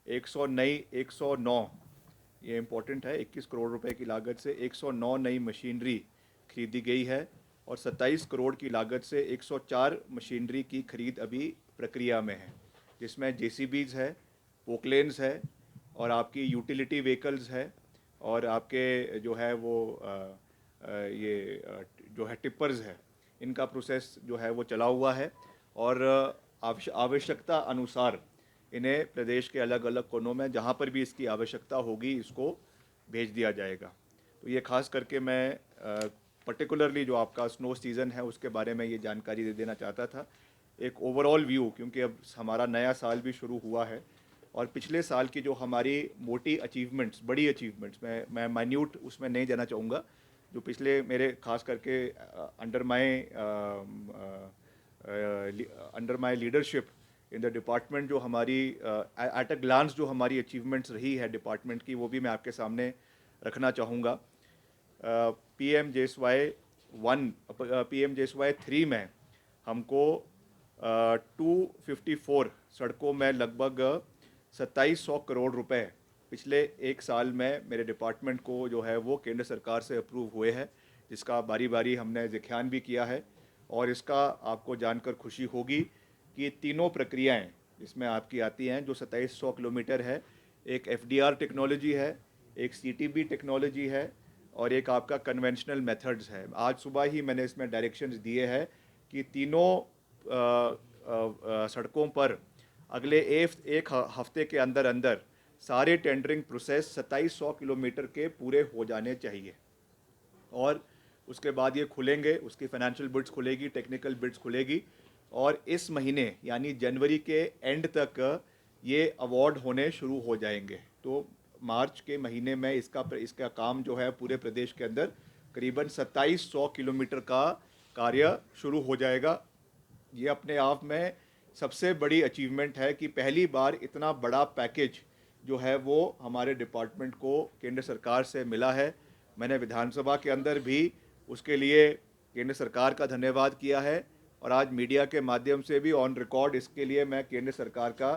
109, ये इम्पोर्टेंट है, 21 करोड़ रुपए की लागत से 109 नई मशीनरी खरीदी गई है और 27 करोड़ की लागत से 104 मशीनरी की खरीद अभी प्रक्रिया में है, जिसमें जेसीबीज़ है, पोकलेन्स है और आपकी यूटिलिटी व्हीकल्स है और आपके जो है वो जो है टिपर्स है, इनका प्रोसेस जो है वो चला हुआ है और आवश्यकता अनुसार इन्हें प्रदेश के अलग अलग कोनों में जहाँ पर भी इसकी आवश्यकता होगी इसको भेज दिया जाएगा। तो ये खास करके मैं पर्टिकुलरली जो आपका स्नो सीज़न है उसके बारे में ये जानकारी दे देना चाहता था, एक ओवरऑल व्यू, क्योंकि अब हमारा नया साल भी शुरू हुआ है और पिछले साल की जो हमारी मोटी अचीवमेंट्स, बड़ी अचीवमेंट्स, मैं माइन्यूट उसमें नहीं जाना चाहूँगा, जो पिछले मेरे खास करके under my leadership in the department जो हमारी एट अ ग्लांस जो हमारी अचीवमेंट्स रही है डिपार्टमेंट की, वो भी मैं आपके सामने रखना चाहूँगा। PM-JSY 1, PM-JSY 3 में हमको 254 सड़कों में लगभग 2700 करोड़ रुपए पिछले एक साल में मेरे डिपार्टमेंट को जो है वो केंद्र सरकार से अप्रूव हुए हैं, जिसका बारी बारी हमने ज़िक्र भी किया है। और इसका आपको जानकर खुशी होगी कि तीनों प्रक्रियाएं इसमें आपकी आती हैं जो 2700 किलोमीटर है, एक FDR टेक्नोलॉजी है, एक CTB टेक्नोलॉजी है और एक आपका कन्वेंशनल मेथड्स है। आज सुबह ही मैंने इसमें डायरेक्शंस दिए हैं कि तीनों सड़कों पर अगले एक हफ्ते के अंदर अंदर सारे टेंडरिंग प्रोसेस 2700 किलोमीटर के पूरे हो जाने चाहिए और उसके बाद ये खुलेंगे, उसकी फाइनेंशियल बिड्स खुलेगी, टेक्निकल बिड्स खुलेगी और इस महीने यानी जनवरी के एंड तक ये अवार्ड होने शुरू हो जाएंगे। तो मार्च के महीने में इसका काम जो है पूरे प्रदेश के अंदर करीबन 2700 किलोमीटर का कार्य शुरू हो जाएगा। ये अपने आप में सबसे बड़ी अचीवमेंट है कि पहली बार इतना बड़ा पैकेज जो है वो हमारे डिपार्टमेंट को केंद्र सरकार से मिला है। मैंने विधानसभा के अंदर भी उसके लिए केंद्र सरकार का धन्यवाद किया है और आज मीडिया के माध्यम से भी ऑन रिकॉर्ड इसके लिए मैं केंद्र सरकार का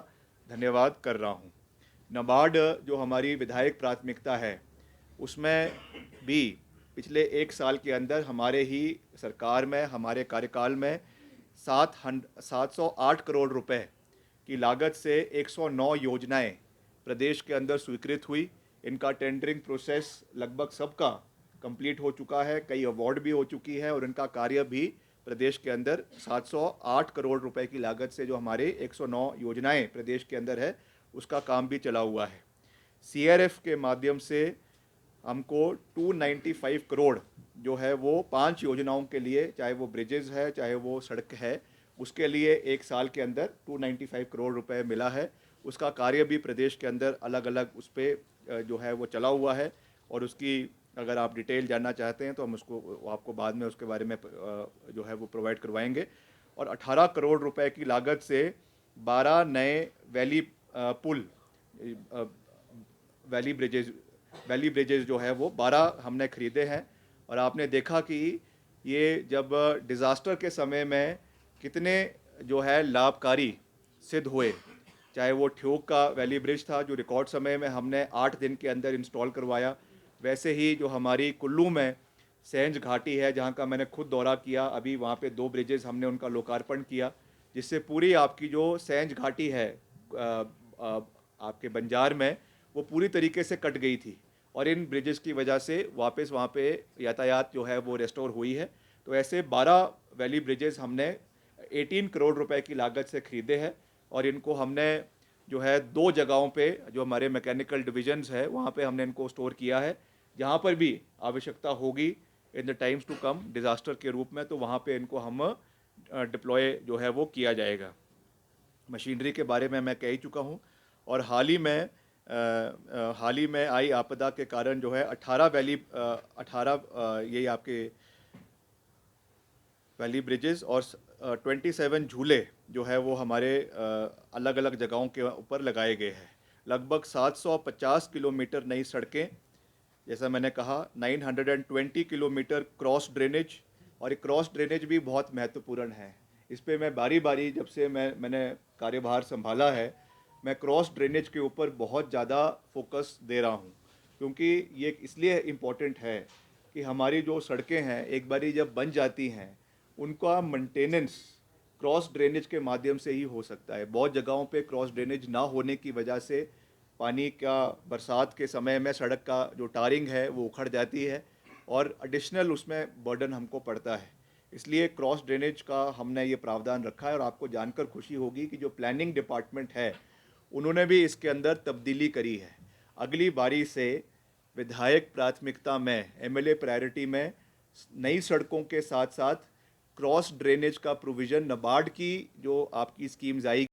धन्यवाद कर रहा हूँ। नाबार्ड जो हमारी विधायक प्राथमिकता है उसमें भी पिछले एक साल के अंदर हमारे ही सरकार में, हमारे कार्यकाल में 708 करोड़ रुपए की लागत से 109 योजनाएं प्रदेश के अंदर स्वीकृत हुई। इनका टेंडरिंग प्रोसेस लगभग सबका कंप्लीट हो चुका है, कई अवार्ड भी हो चुकी है और इनका कार्य भी प्रदेश के अंदर 708 करोड़ रुपए की लागत से जो हमारे 109 योजनाएं प्रदेश के अंदर है उसका काम भी चला हुआ है। CRF के माध्यम से हमको 295 करोड़ जो है वो 5 योजनाओं के लिए, चाहे वो ब्रिजेज़ है चाहे वो सड़क है, उसके लिए एक साल के अंदर 295 करोड़ रुपए मिला है। उसका कार्य भी प्रदेश के अंदर अलग अलग उस पर जो है वो चला हुआ है और उसकी अगर आप डिटेल जानना चाहते हैं तो हम उसको आपको बाद में उसके बारे में जो है वो प्रोवाइड करवाएंगे। और 18 करोड़ रुपए की लागत से 12 नए पुल, वैली ब्रिजेज जो है वो 12 हमने खरीदे हैं। और आपने देखा कि ये जब डिज़ास्टर के समय में कितने जो है लाभकारी सिद्ध हुए, चाहे वो ठियोग का वैली ब्रिज था जो रिकॉर्ड समय में हमने 8 दिन के अंदर इंस्टॉल करवाया, वैसे ही जो हमारी कुल्लू में सेंज घाटी है जहाँ का मैंने खुद दौरा किया, अभी वहाँ पे 2 ब्रिजेज़ हमने उनका लोकार्पण किया, जिससे पूरी आपकी जो सेंज घाटी है आपके बंजार में वो पूरी तरीके से कट गई थी और इन ब्रिजेस की वजह से वापस वहाँ पे यातायात जो है वो रेस्टोर हुई है। तो ऐसे 12 वैली ब्रिजेस हमने 18 करोड़ रुपए की लागत से खरीदे हैं और इनको हमने जो है 2 जगहों पे जो हमारे मैकेनिकल डिविजन्स है वहाँ पे हमने इनको स्टोर किया है, जहाँ पर भी आवश्यकता होगी in the times to come disaster के रूप में, तो वहाँ पे इनको हम डिप्लॉय जो है वो किया जाएगा। मशीनरी के बारे में मैं कह ही चुका हूँ और हाल ही में आई आपदा के कारण जो है 18 ये आपके वैली ब्रिजेस और 27 झूले जो है वो हमारे अलग अलग जगहों के ऊपर लगाए गए हैं। लगभग 750 किलोमीटर नई सड़कें, जैसा मैंने कहा 920 किलोमीटर क्रॉस ड्रेनेज, और क्रॉस ड्रेनेज भी बहुत महत्वपूर्ण है। इस पर मैं बारी बारी जब से मैंने कार्यभार संभाला है मैं क्रॉस ड्रेनेज के ऊपर बहुत ज़्यादा फोकस दे रहा हूँ, क्योंकि ये इसलिए इम्पोर्टेंट है कि हमारी जो सड़कें हैं एक बारी जब बन जाती हैं, उनका मेंटेनेंस क्रॉस ड्रेनेज के माध्यम से ही हो सकता है। बहुत जगहों पे क्रॉस ड्रेनेज ना होने की वजह से पानी का बरसात के समय में सड़क का जो टारिंग है वो उखड़ जाती है और एडिशनल उसमें बर्डन हमको पड़ता है। इसलिए क्रॉस ड्रेनेज का हमने ये प्रावधान रखा है और आपको जानकर खुशी होगी कि जो प्लानिंग डिपार्टमेंट है उन्होंने भी इसके अंदर तब्दीली करी है। अगली बारी से विधायक प्राथमिकता में, एमएलए प्रायोरिटी में नई सड़कों के साथ साथ क्रॉस ड्रेनेज का प्रोविज़न नाबार्ड की जो आपकी स्कीम्स आई